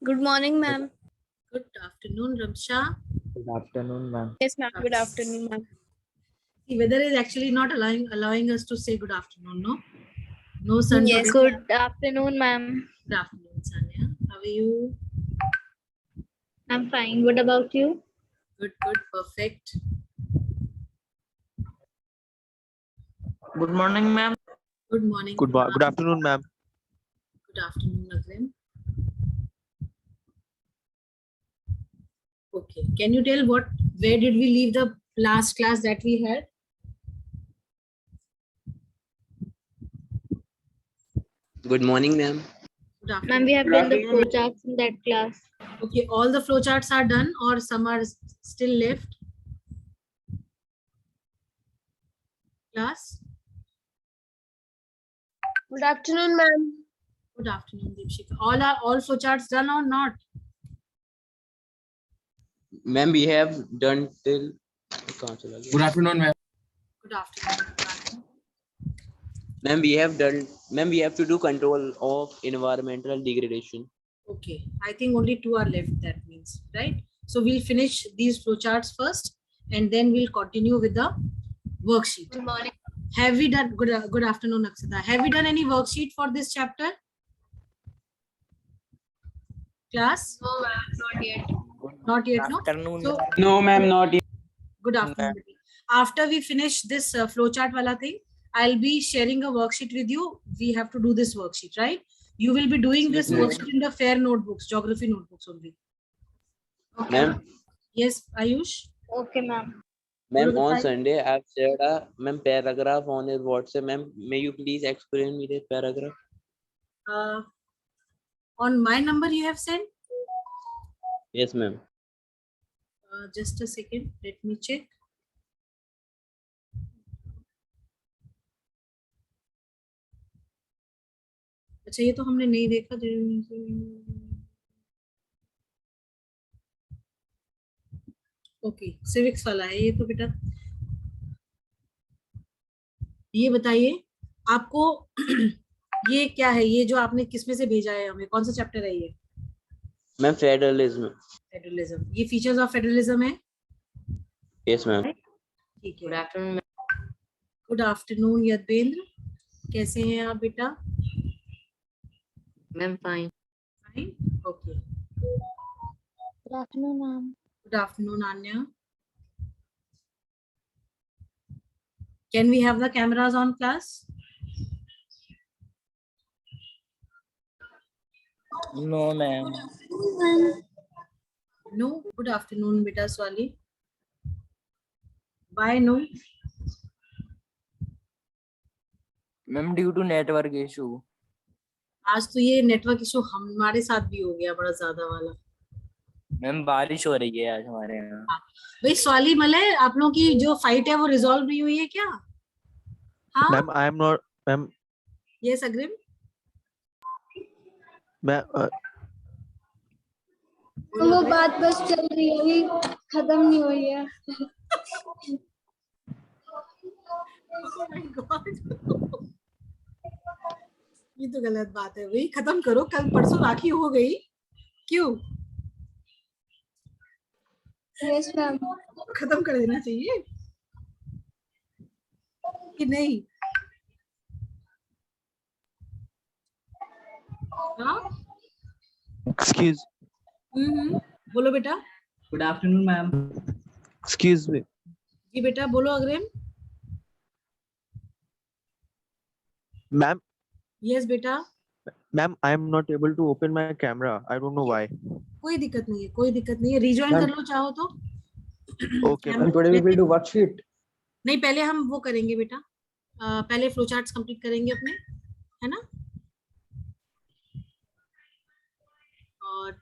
Good morning, Good ma'am. Good afternoon, Ramsha. good afternoon, ma'am. Yes, ma'am. Good afternoon, ma'am. The weather is actually not allowing us to say good afternoon. No sun Yes, today. good afternoon, ma'am. Good afternoon, Sanya. How are you? I'm fine. What about you? Good, perfect. Good morning, ma'am. Good morning. Good afternoon, ma'am. Good afternoon, Agrim. Okay. Can you tell where did we leave the last class that we had? Good morning, ma'am. Good afternoon. Ma'am, we have done the flowcharts in that class. Okay, all the flowcharts are done or some are still left? Class? Good afternoon, ma'am. Good afternoon, Deepshika. All flowcharts done or not? Ma'am, we have done till. Good afternoon, ma'am. Good afternoon. Ma'am, we have done. Ma'am, we have to do control of environmental degradation. Okay, I think only two are left, that means, right? So we'll finish these flowcharts first and then we'll continue with the worksheet. Good morning. Have we done, good afternoon, Akshata. Have we done any worksheet for this chapter? Class? No, ma'am, not yet. Not yet, no? Afternoon. So, No, ma'am, not yet. good afternoon. After we finish this flowchart wala thing, I'll be sharing a worksheet with you. We have to do this worksheet, right? You will be doing this worksheet in the FAIR notebooks, geography notebooks only. Okay. Ma'am, Yes, Ayush? Okay, ma'am. ma'am, on Sunday I've shared a paragraph on your WhatsApp. Ma'am, may you please explain me the paragraph? On my number you have sent? Yes, ma'am. Just a second, let me check. अच्छा ये तो हमने नहीं देखा. Okay, civics वाला है ये तो बेटा. ये बताइए आपको ये क्या है, ये जो आपने किसमें से भेजा है हमें, कौन सा चैप्टर है ये? Ma'am federalism. फेडरलिज्म. ये फीचर्स ऑफ फेडरलिज्म है. Yes ma'am. ठीक है. Good afternoon. गुड आफ्टरनून यदवेंद्र, कैसे हैं आप बेटा? Ma'am fine. Fine, okay. Good afternoon, ma'am. Good afternoon, Anya. Can we have the cameras on, class? No, ma'am. No. Good afternoon, beta Swali. Why no? Ma'am, due to network issue. आज तो ये network issue हमारे साथ भी हो गया बड़ा ज्यादा वाला. मैम बारिश हो रही है आज हमारे यहाँ. भाई स्वाली मलय, आप लोगों की जो फाइट है वो रिजॉल्व नहीं हुई है क्या? हाँ Ma'am, I am not. Ma'am, yes अग्रिम. ma'am. वो बात बस चल रही है, अभी खत्म नहीं हुई है. Oh my God. ये तो गलत बात है भाई, खत्म करो. कल परसों राखी हो गई, क्यों? Yes, ma'am. खत्म कर देना चाहिए कि नहीं? हाँ. Excuse. बोलो बेटा. Good afternoon, ma'am. Excuse me. जी बेटा बोलो अग्रिम. Ma'am, यस बेटा. ma'am, I am not able to open my camera. I don't know why. कोई दिक्कत नहीं है, कोई दिक्कत नहीं है. रिज्वाइन कर लो चाहो तो. Okay, ma'am. Today we will do worksheet. नहीं, पहले हम वो करेंगे बेटा. पहले फ्लो चार्ट्स कंप्लीट करेंगे अपने, है ना? और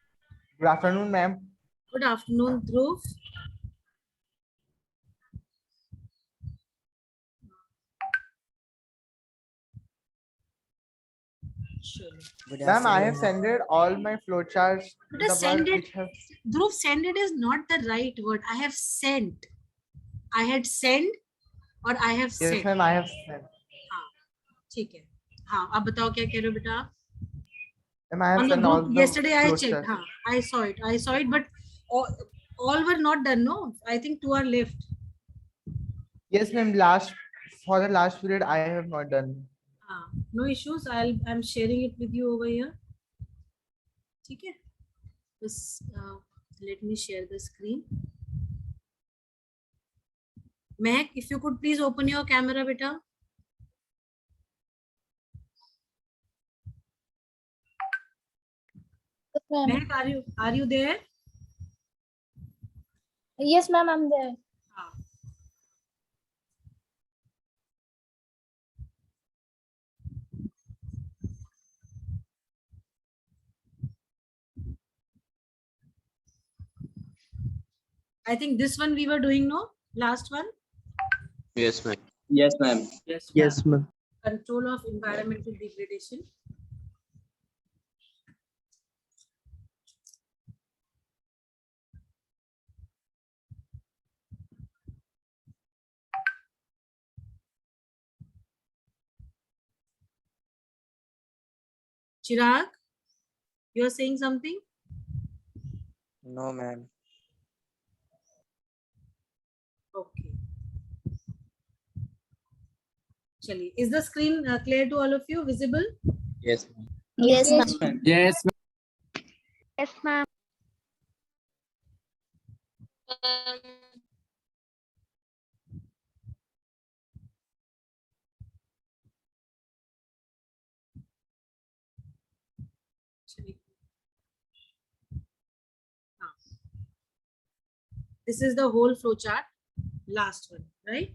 Good afternoon, ma'am. Good afternoon Dhruv. Ma'am, I have sent all my flowcharts. But send it, Dhruv, send it is not the right word. I have sent. I had sent or I have sent. Yes, ma'am, I have sent. हाँ, ठीक है. हाँ, अब बताओ क्या कह रहे हो बेटा? Ma'am, I have On the done all group the yesterday I checked. flowchart. हाँ, I saw it, but all were not done. No, I think 2 are left. Yes, ma'am. For the last period, I have not done. No issues. I'm sharing it with you over here. ठीक है? Just let me share the screen. Mehak, if you could please open your camera, beta. Ma'am. Mehak, are you there? Yes, ma'am, I'm there. I think this one we were doing, no? Last one? Yes, ma'am. Yes, ma'am. Yes, ma'am. Control of environmental degradation. Chirag, you are saying something? No, ma'am. Okay. Chaliye. Is the screen clear to all of you? Visible? Yes, ma'am. Yes, ma'am. Yes, ma'am. Yes, ma'am. Chaliye. This is the whole flow chart. Last one, right?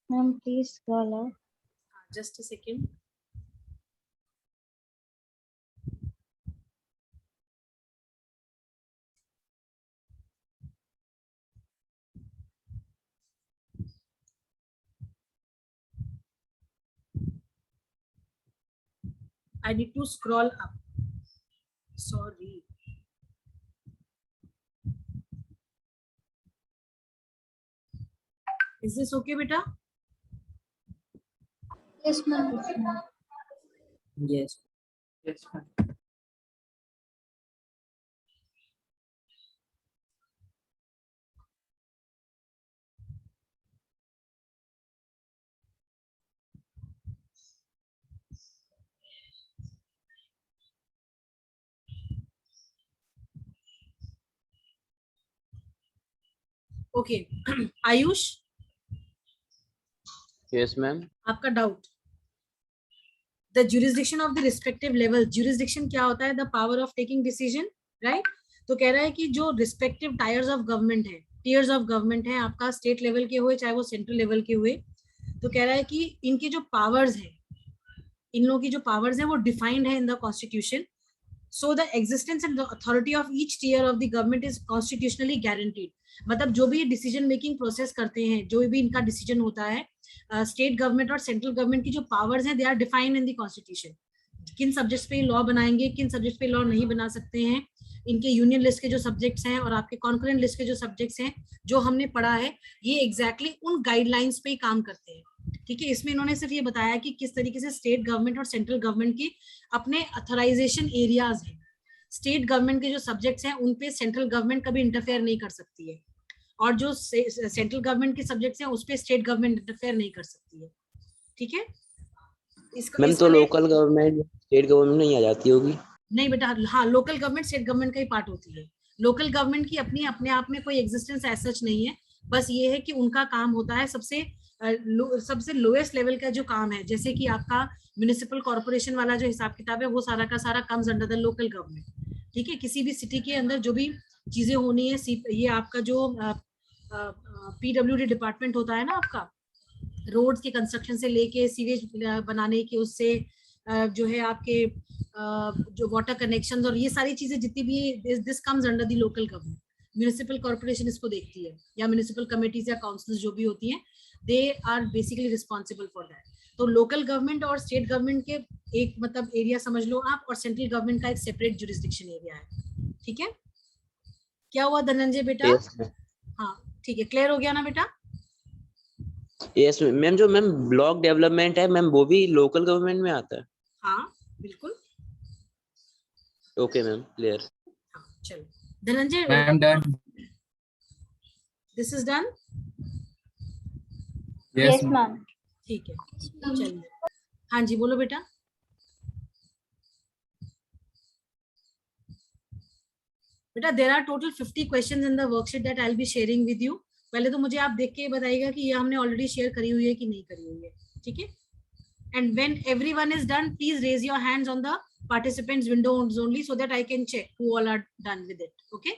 Ma'am, please scroll up. Just a second. I need to scroll up. Sorry. Is this okay, beta? Yes, ma'am. Yes, ma'am. Yes. Yes, ma'am. Okay. Ayush, Yes, ma'am. आपका doubt? The jurisdiction of the respective level. Jurisdiction क्या होता है? The power of taking decision, right? तो कह रहा है कि जो respective tiers of government है, आपका state level के हुए चाहे वो central level के हुए, तो कह रहा है कि इनकी जो powers है, इन लोगों की जो powers है वो defined है in the constitution. So the existence and the authority of each tier of the government is constitutionally guaranteed. मतलब जो भी डिसीजन मेकिंग प्रोसेस करते हैं, जो भी इनका डिसीजन होता है, स्टेट गवर्नमेंट और सेंट्रल गवर्नमेंट की जो पावर्स हैं, they are defined in the constitution. किन सब्जेक्ट्स पे लॉ बनाएंगे, किन सब्जेक्ट्स पे लॉ नहीं बना सकते हैं, इनके यूनियन लिस्ट के जो सब्जेक्ट्स हैं और आपके कॉन्करेंट लिस्ट के जो सब्जेक्ट्स हैं, जो हमने पढ़ा है, ये एग्जैक्टली उन गाइडलाइंस पे ही काम करते हैं. ठीक है, इसमें इन्होंने सिर्फ ये बताया कि किस तरीके से स्टेट गवर्नमेंट और सेंट्रल गवर्नमेंट के अपने अथोराइजेशन एरियाज हैं. स्टेट गवर्नमेंट के जो सब्जेक्ट्स हैं उन पे सेंट्रल गवर्नमेंट कभी इंटरफेयर नहीं कर सकती है, और जो सेंट्रल गवर्नमेंट के सब्जेक्ट्स हैं उस पे स्टेट गवर्नमेंट इंटरफेयर नहीं कर सकती है. ठीक है, मैम तो लोकल गवर्नमेंट स्टेट गवर्नमेंट नहीं आ जाती होगी? नहीं बेटा, हाँ, लोकल गवर्नमेंट स्टेट गवर्नमेंट का ही पार्ट होती है. लोकल गवर्नमेंट की अपने आप में कोई एग्जिस्टेंस एज सच नहीं है. बस ये है कि उनका काम होता है सबसे लोएस्ट लेवल का जो काम है, जैसे कि आपका म्युनिसिपल कॉर्पोरेशन वाला जो हिसाब किताब है, वो सारा का सारा comes under the local government. ठीक है, किसी भी सिटी के अंदर जो भी चीजें होनी है, ये आपका जो PWD डिपार्टमेंट होता है ना, आपका रोड्स के कंस्ट्रक्शन से लेके सीवेज बनाने के, उससे जो है आपके जो वाटर कनेक्शंस और ये सारी चीजें जितनी भी, this comes under the local government. Municipal corporation इसको देखती है, या म्युनिसिपल कमेटीज या काउंसिल्स जो भी होती हैं, they are basically responsible for that. तो लोकल गवर्नमेंट और स्टेट गवर्नमेंट के एक मतलब एरिया समझ लो आप, और सेंट्रल गवर्नमेंट का एक सेपरेट जुरिस्डिक्शन एरिया है. ठीक है, क्या हुआ धनंजय बेटा? Yes, ma'am. हाँ, ठीक है, क्लियर हो गया ना बेटा? यस मैम, जो मैम ब्लॉक डेवलपमेंट है मैम, वो भी लोकल गवर्नमेंट में आता है? हाँ बिल्कुल। Okay ma'am, clear. हाँ, चलो Dhananjay, ma'am done. This is done. Yes, ma'am. ठीक है, चलिए। हाँ जी, बोलो बेटा। बेटा there are total 50 questions in the worksheet that I will be sharing with you. पहले तो मुझे आप देख के बताइएगा कि ये हमने ऑलरेडी शेयर करी हुई है कि नहीं करी हुई है, ठीक है? And when everyone is done, please raise your hands on the participants windows only so that I can check who all are done with it. Okay.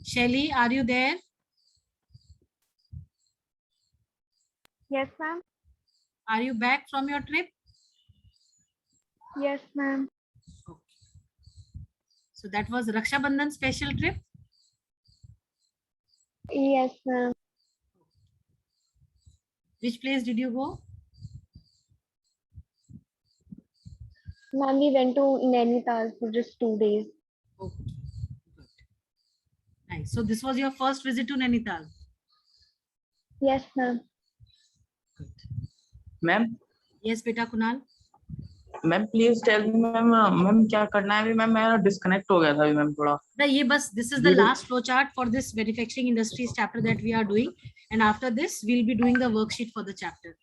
Shelly, are you there? Yes, ma'am. Are you back from your trip? Yes, ma'am. So that was Raksha Bandhan special trip. Yes, ma'am. Which place did you go? Ma'am, we went to Nainital for just 2 days. Okay. Good. Nice. So this was your first visit to Nainital. Yes, ma'am. Good. Ma'am Yes, beta Kunal. Ma'am please tell me ma'am, ma'am क्या करना है अभी? Ma'am मैं disconnect हो गया था अभी ma'am थोड़ा। Now, ये बस this is the last flow chart for this manufacturing industries chapter that we are doing, and after this we'll be doing the worksheet for the chapter.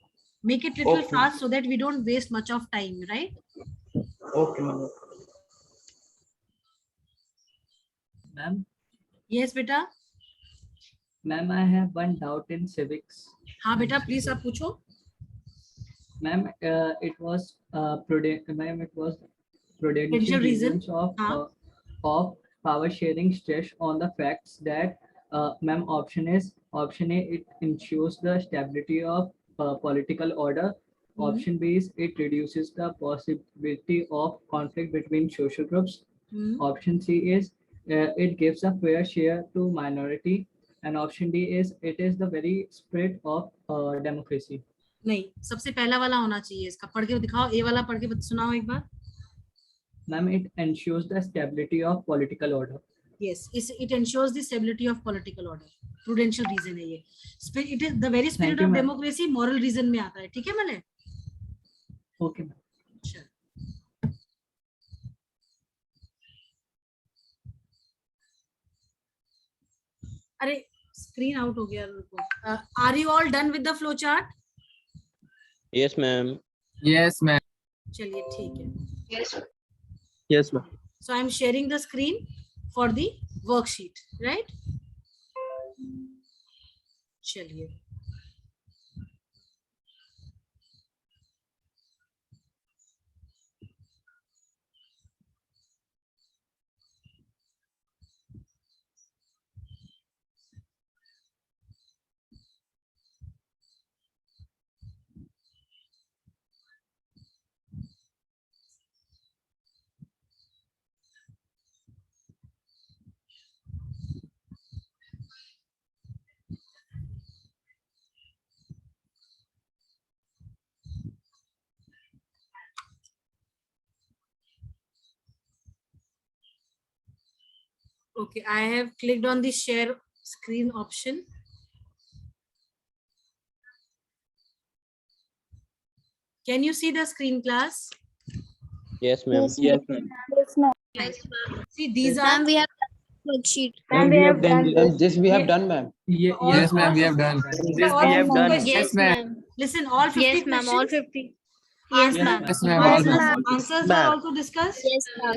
Make it little Okay. fast so that we don't waste much of time, right? Okay ma'am. Ma'am, Yes, beta. ma'am, I have one doubt in civics. हाँ बेटा, please आप पूछो. Ma'am, it was ma'am, it was Prudential prudential reason. reasons हाँ. of power sharing stress on the facts that ma'am, option A, it ensures the stability of political order. Option B is it reduces the possibility of conflict between social groups. Option C is it gives a fair share to minority, and option D is it is the very spirit of democracy. नहीं, सबसे पहला वाला होना चाहिए इसका. पढ़ के दिखाओ, ए वाला पढ़ के सुनाओ एक बार. Ma'am, it ensures the stability of political order. Yes, it ensures the stability of political order. Prudential reason है ये. It is the very spirit Thank you, of ma'am. democracy. Moral reason में आता है. ठीक है मले? Okay, ma'am. चल. अरे स्क्रीन आउट हो गया. Are you all done with the flow chart? Yes ma'am. Yes ma'am. चलिए ठीक है. Yes, ma'am. So I'm sharing the screen for the worksheet, right? चलिए. Okay, I have clicked on the share screen option. Can you see the screen, class? Yes ma'am. Yes ma'am। Yes, ma'am. See, these are Ma'am, we have done worksheet. Ma'am, we have done Yes, this we have done, ma'am. all- Yes ma'am, all- we have done। This we have done. questions. Yes, ma'am. Listen, all 50 Yes, ma'am. All questions. 50. Yes, Answers- ma'am. Yes ma'am, all Yes, done। ma'am. Answers Ma'am. are also discussed. Yes, ma'am.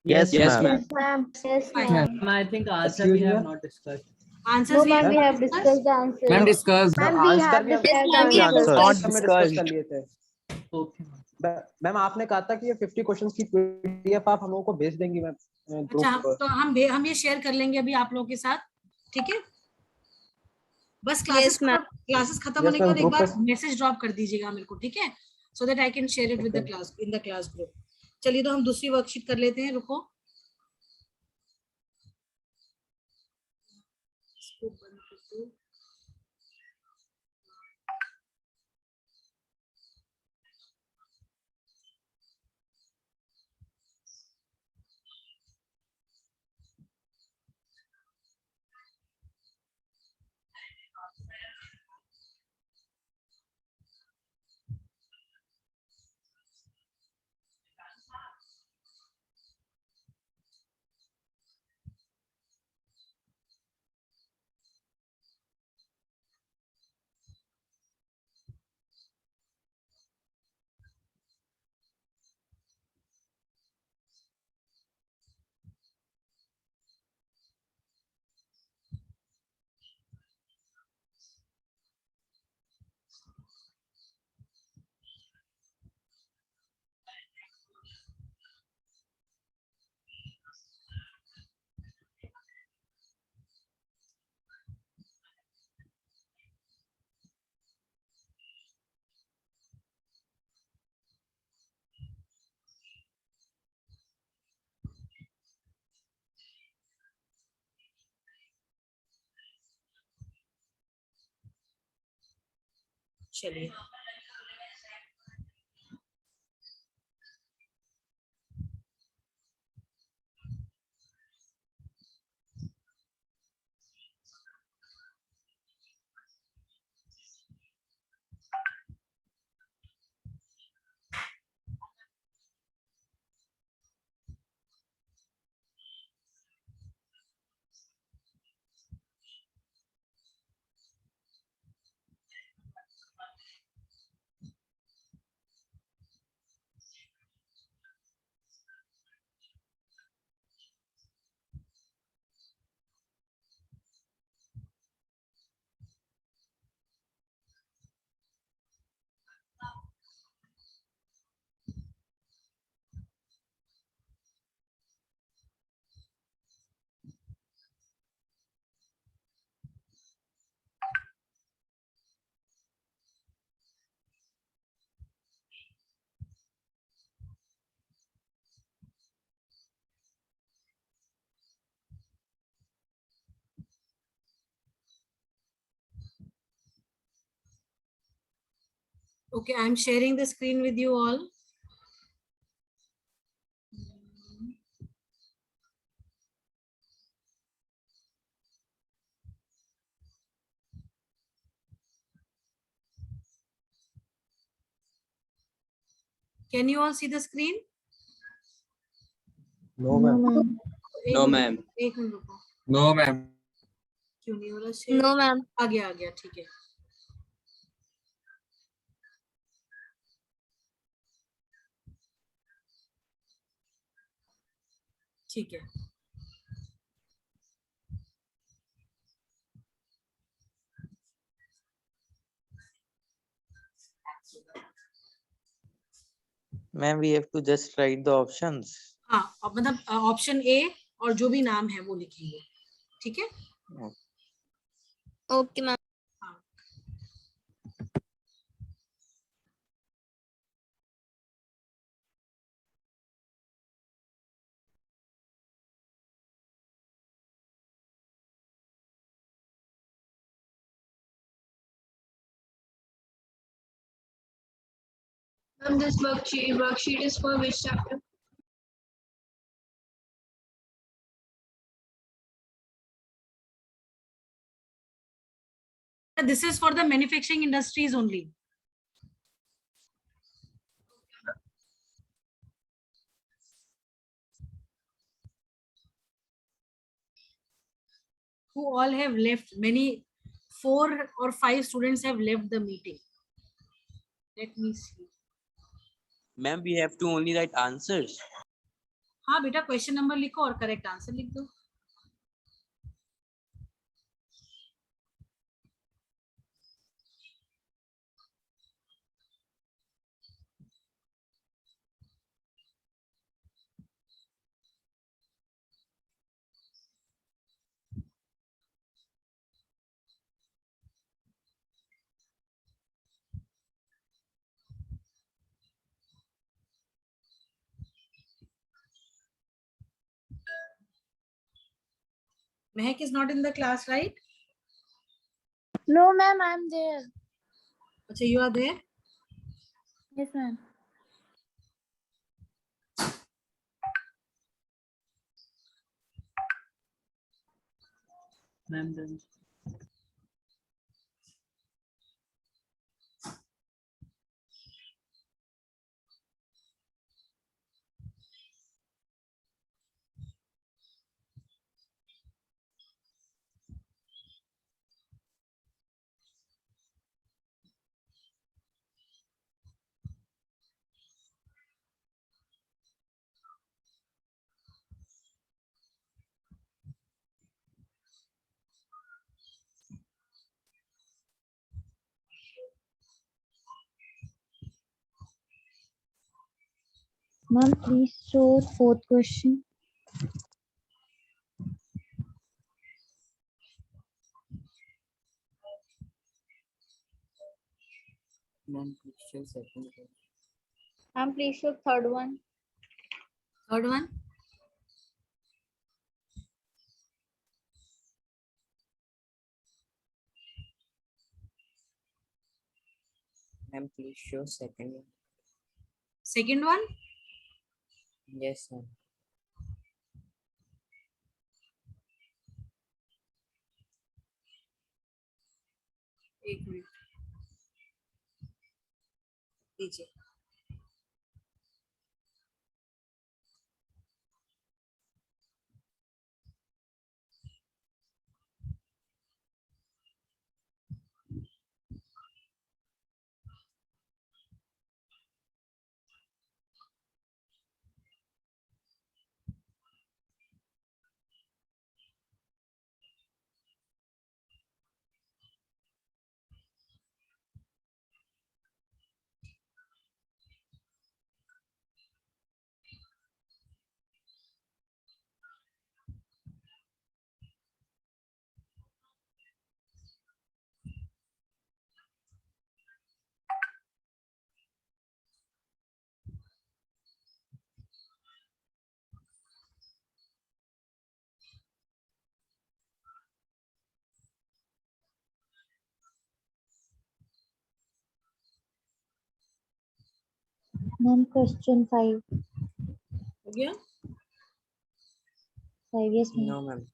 Yes, Yes, ma'am. Yes, ma'am. Yes, Fine. ma'am. Ma'am, I think answer Excuse we me, have ma'am? not discussed. Answers No, we ma'am, have we have discussed? discussed the answers. Ma'am discuss Ma'am, we answer have भी discussed the ma'am, we have answers. answers. में discuss कर लिए थे। Okay. Ma'am आपने कहा था कि ये 50 क्वेश्चंस की पीडीएफ आप हम लोगों को भेज देंगी मैम अच्छा, ग्रुप पर। तो हम ये शेयर कर लेंगे अभी आप लोगों के साथ, ठीक है? बस क्लासेस ma'am. खत्म Yes, होने के ma'am, बाद एक group बार पे- मैसेज ड्रॉप कर दीजिएगा मेरे को, ठीक है? So that I can share it with the Okay. Class in the class group. चलिए, तो हम दूसरी वर्कशीट कर लेते हैं, रुको। इसको बंद कर दो। चलिए, okay, I am sharing the screen with you all. Can you all see the screen? No ma'am. No, ma'am. एक मिनट रुको, नो मैम क्यों नहीं हो रहा share? No, ma'am. आ गया, ठीक है। ठीक है, Ma'am, we have to just write the options. हाँ, अब मतलब ऑप्शन ए और जो भी नाम है वो लिखेंगे, ठीक है? Okay, ma'am. हाँ, This worksheet is for which chapter? this is for the manufacturing industries only. Who all have left? 4 or 5 students have left the meeting. Let me see. Ma'am, we have to only write answers. हाँ बेटा, question number लिखो और correct answer लिख दो। Mehak is not in the class, right? No, ma'am, I'm there. Acha, you are there? Yes, ma'am. Ma'am, then Ma'am, please show fourth question. ma'am, please show second question. Ma'am, please show third one. Third one. Ma'am, please show second one. Second one. Yes, ma'am. एक minute लीजिए. Ma'am, question 5. हो गया? 5, yes, ma'am. No, ma'am.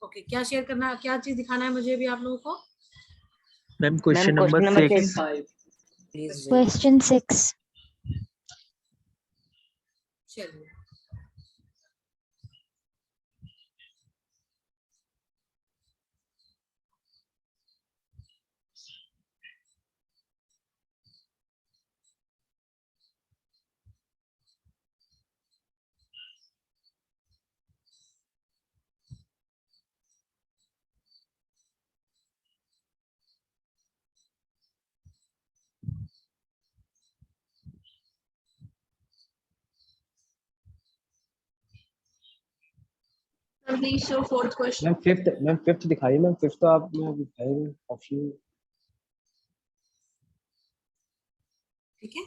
Okay, क्या share करना, क्या चीज दिखाना है मुझे अभी आप लोगों को? Ma'am, question Ma'am, number question number 6. 5. Please wait. Question 6. चलिए. Ma'am, please show fourth question. Ma'am fifth दिखाइए मैम. फिफ्थ तो आपने दिखाई ऑप्शन. ठीक है.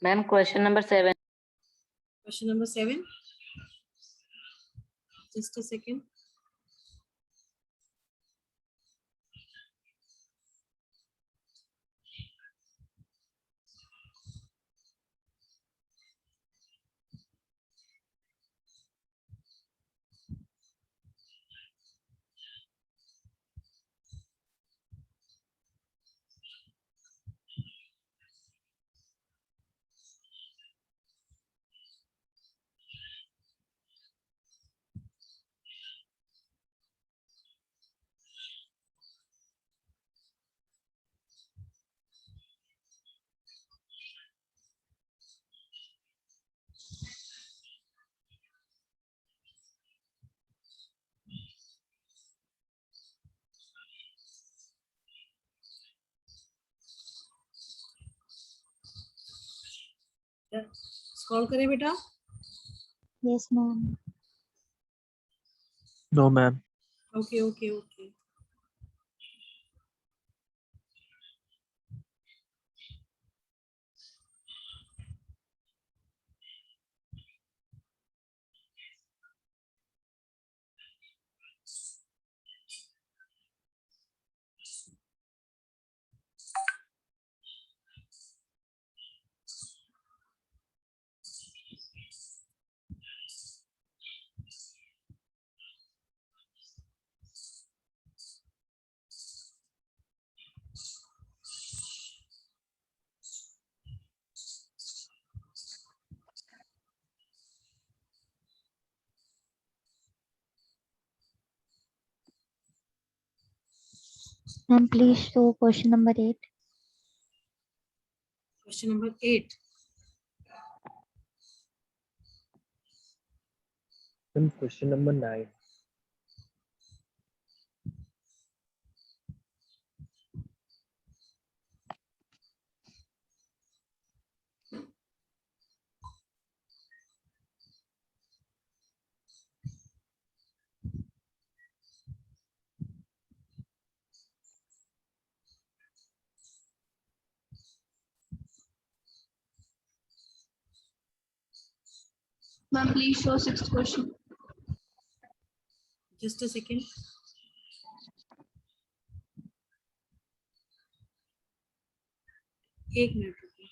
Ma'am, question number 7. Question number 7. Just a second. Scroll करें बेटा. Yes, ma'am. No, ma'am. Okay, okay, okay. Ma'am, please show question number 8. Question number 8. Ma'am, question number 9. Ma'am, please show sixth question. Just a second. एक minute रुकिए.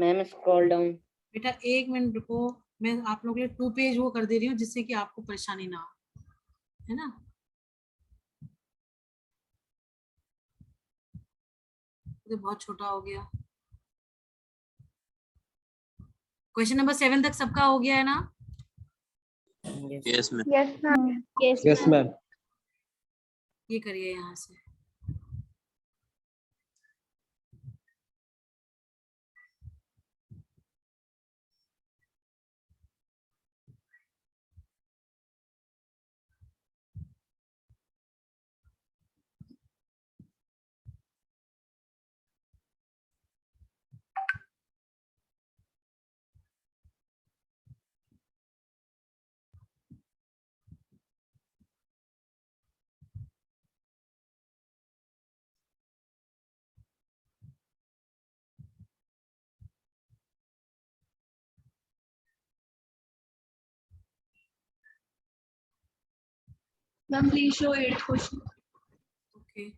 Ma'am scroll down. बेटा एक minute रुको. मैं आप लोगों के लिए 2 पेज वो कर दे रही हूँ जिससे कि आपको परेशानी ना हो, है ना. तो बहुत छोटा हो गया. क्वेश्चन नंबर 7 तक सबका हो गया है ना. Yes, ma'am. Yes, ma'am. Yes, Yes, ma'am. ma'am. ये करिए यहाँ से. Ma'am, please show eighth question. Okay.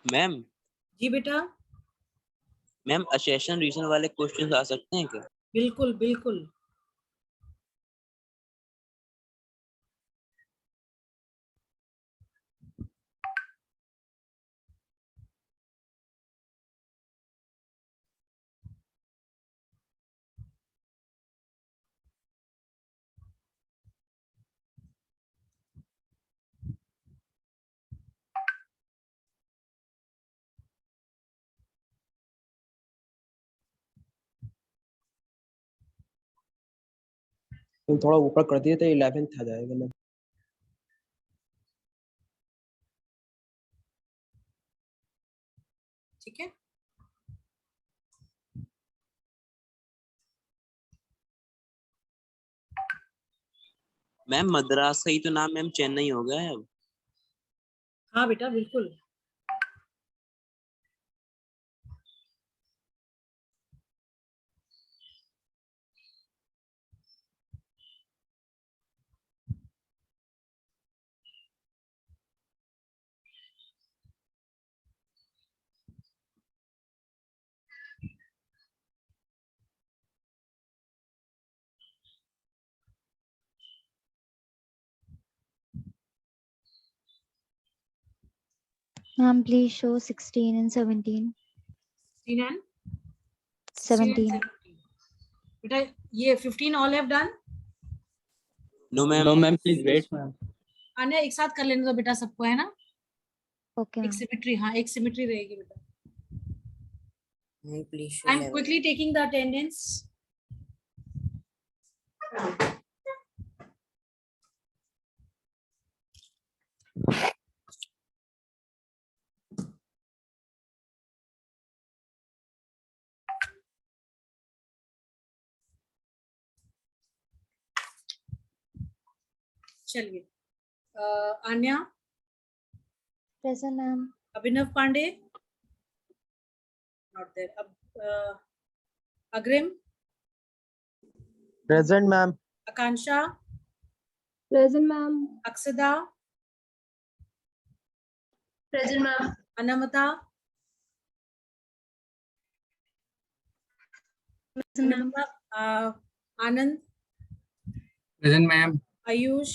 Ma'am ji बेटा, मैम असेशन रीजन वाले क्वेश्चंस आ सकते हैं क्या? बिल्कुल बिल्कुल। तुम थोड़ा ऊपर कर दिए तो 11th आ जाएगा मैम। ठीक है, मैम मद्रास का ही तो नाम मैम चेन्नई हो गया है अब। हाँ बेटा बिल्कुल। Ma'am, please show 16 and 17. 16 and 17. बेटा ये 15 all have done. No ma'am. No ma'am please wait. अन्य एक साथ कर लेने दो बेटा सबको, है ना? Okay, एक ma'am. सिमेट्री, हाँ एक सिमेट्री रहेगी बेटा। Ma'am, please show I am 11. Quickly taking the attendance. चलिए, Aanya, Present, ma'am. Abhinav Pandey, not there. अब Agrim, Present, ma'am. Akanksha, Present, ma'am. Akshada, Present, ma'am. Anmata, Anmata, Anand, present ma'am. Ayush,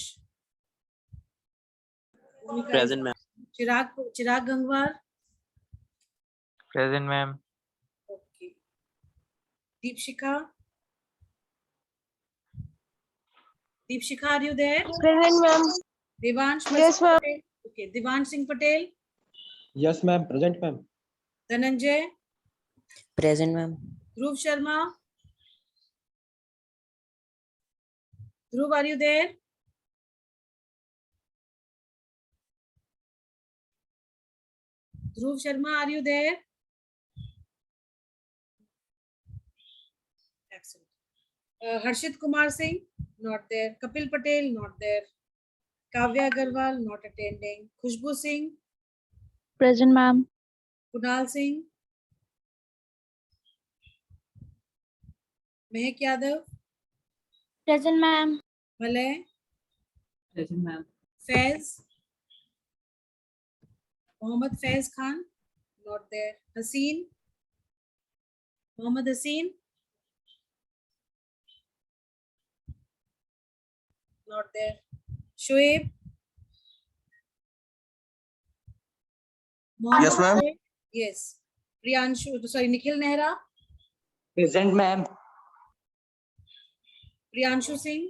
present ma'am. Chirag Gangwar, present ma'am. Okay. Deepshikha, are you there? Present, ma'am. Devansh, Yes, ma'am. Okay, Divansh Singh Patel, yes ma'am present ma'am. Dhananjay, Present, ma'am. Dhruv Sharma, Dhruv are you there? Dhruv Sharma, are you there? Excellent. Harshit Kumar Singh, not there. Kapil Patel, not there. Kavya Agarwal, not attending. Khushboo Singh, Present, ma'am. Kunal Singh, Mahak Yadav, Present, ma'am. Malay, Present, ma'am. Faiz, Mohammad Faiz Khan, not there. Haseen, Mohammad Haseen, not there. Shoaib, Yes, ma'am. Yes. Priyanshu, sorry, Nikhil Nehra, present ma'am. Priyanshu Singh,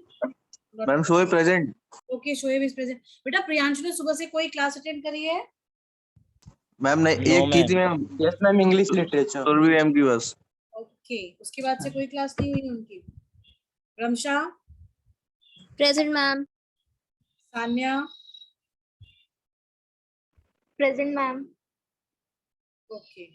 Ma'am, show present. Okay, Shoaib is present. बेटा प्रियांशु ने सुबह से कोई class attend करी है? Ma'am ने एक की थी ma'am, yes ma'am English literature. Surbhi ma'am की बस। ओके, उसके बाद से कोई क्लास नहीं हुई उनकी। Ramsha, Present, ma'am. Sanya, Present, ma'am. Okay.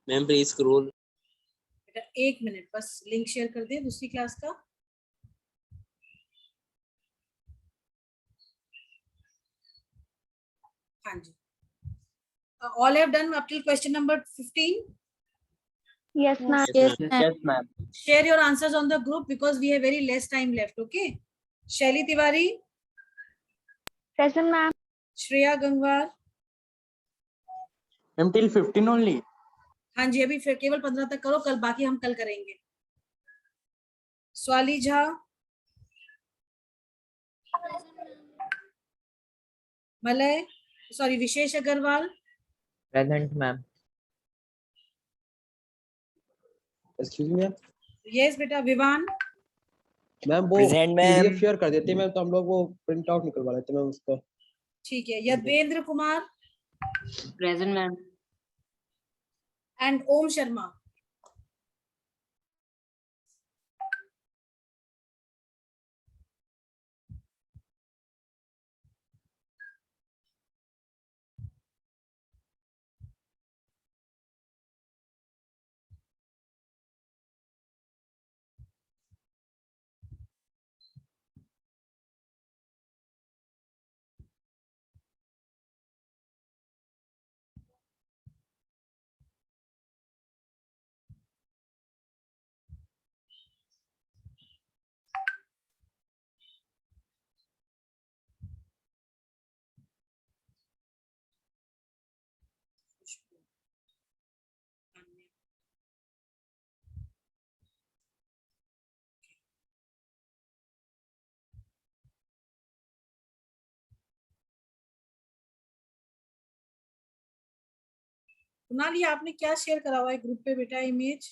Ma'am please scroll. बेटा एक मिनट बस, लिंक शेयर कर दे दूसरी क्लास का। हाँ जी. All have done up till question number 15. Yes, ma'am. Yes, Yes, ma'am. Share your answers on the group because we have very less time left. Okay. Shaili Tiwari, Present, ma'am. Shreya Gangwar. Ma'am, till 15 only. हाँ जी, अभी फिर केवल 15 तक करो, कल बाकी हम कल करेंगे. Swali Jha, Malay, sorry Vishesh Agarwal. Present, ma'am. Excuse me, ma'am. Yes बेटा. विवान, मैम वो Present, ma'am. PDF शेयर कर देते मैम, तो हम लोग वो प्रिंट आउट निकलवा लेते मैम उसका. ठीक है. यदवेंद्र कुमार Present, ma'am. एंड ओम शर्मा. कुणाल, ये आपने क्या शेयर करा हुआ है ग्रुप पे बेटा इमेज?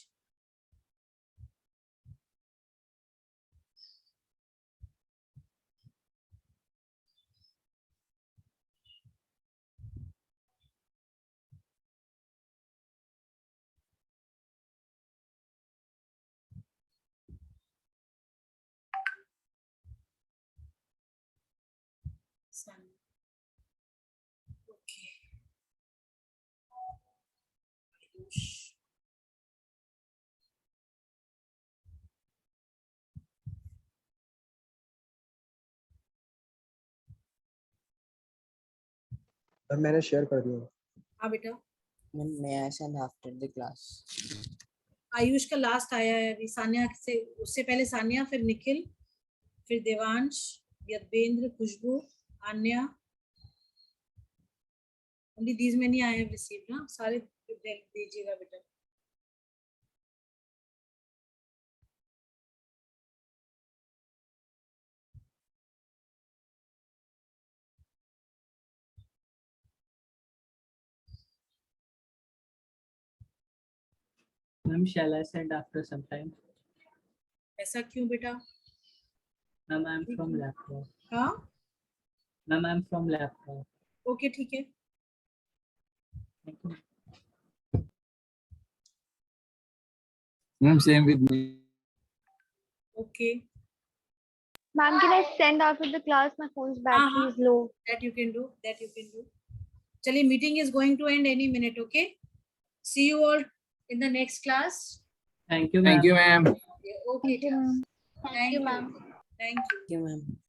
ओके. मैम मैंने शेयर कर दिया. हाँ बेटा. Ma'am, may I send after the class? Ayush का लास्ट आया है अभी. सानिया से, उससे पहले सानिया, फिर निखिल, फिर देवांश, यदवेंद्र, खुशबू, आन्या. ओनली दीज में नहीं आए हैं रिसीव ना. सारे दीजिएगा बेटा. Ma'am, shall I send after some time? ऐसा क्यों बेटा? Ma'am, I'm from laptop. हाँ. Ma'am, I'm from laptop. Okay ठीक है. Thank you. Ma'am, same with me. Okay. Ma'am, can I send after the class? My phone's battery is low. That you can do. That you can do. चलिए, meeting is going to end any minute. Okay. See you all in the next class. Thank you, Thank ma'am. you, ma'am. Okay. Thank you, ma'am. Thank you, ma'am. Thank you. Thank you, ma'am.